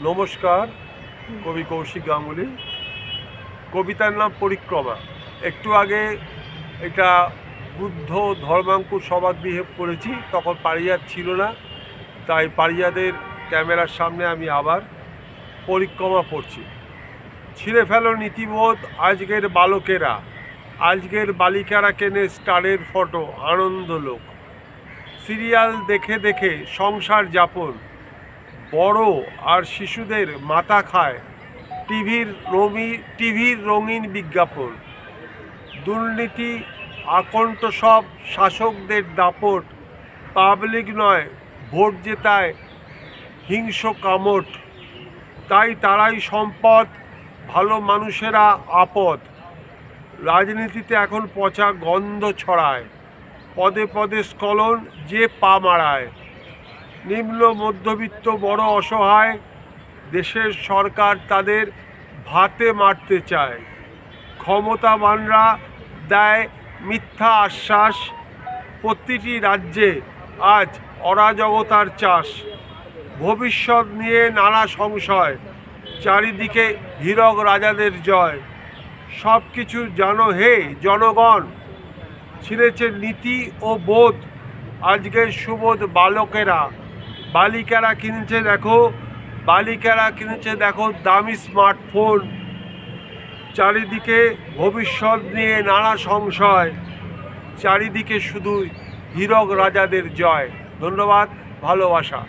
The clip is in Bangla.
নমস্কার, কবি কৌশিক গাঙ্গুলি। কবিতার নাম পরিক্রমা। একটু আগে এটা বুদ্ধ ধর্মাঙ্কুর সভাগৃহে পড়েছি, তখন পারিজাত ছিল না, তাই পারিজাতের ক্যামেরার সামনে আমি আবার পরিক্রমা পড়ছি। ছিঁড়ে ফেলো নীতিবোধ আজকের বালকেরা, আজকের বালিকারা কেনে স্টারের ফটো, আনন্দ লোক। সিরিয়াল দেখে দেখে সংসার যাপন, বড় আর শিশুদের মাথা খায় টিভির রঙিন বিজ্ঞাপন। দুর্নীতি আকণ্ঠ সব শাসকদের দাপট, পাবলিক নয় ভোট জেতায় হিংস্র কামট। তাই তারাই সম্পদ, ভালো মানুষেরা আপদ। রাজনীতিতে এখন পচা গন্ধ ছড়ায়, পদে পদে স্খলন যে পা মারায়। নিম্ন মধ্যবিত্ত বড় অসহায়, দেশের সরকার তাদের ভাতে মারতে চায়। ক্ষমতাবানরা দেয় মিথ্যা আশ্বাস, প্রতিটি রাজ্যে আজ অরাজকতার চাষ। ভবিষ্যৎ নিয়ে নানা সংশয়, চারিদিকে হীরক রাজাদের জয়। সব কিছু জানো হে জনগণ, ছিঁড়েছে নীতি ও বোধ আজকের সুবোধ বালকেরা। বালিকারা কিনেছে দেখো দামি স্মার্টফোন। চারিদিকে ভবিষ্যৎ নিয়ে নানা সংশয়, চারিদিকে শুধু হীরক রাজাদের জয়। ধন্যবাদ, ভালোবাসা।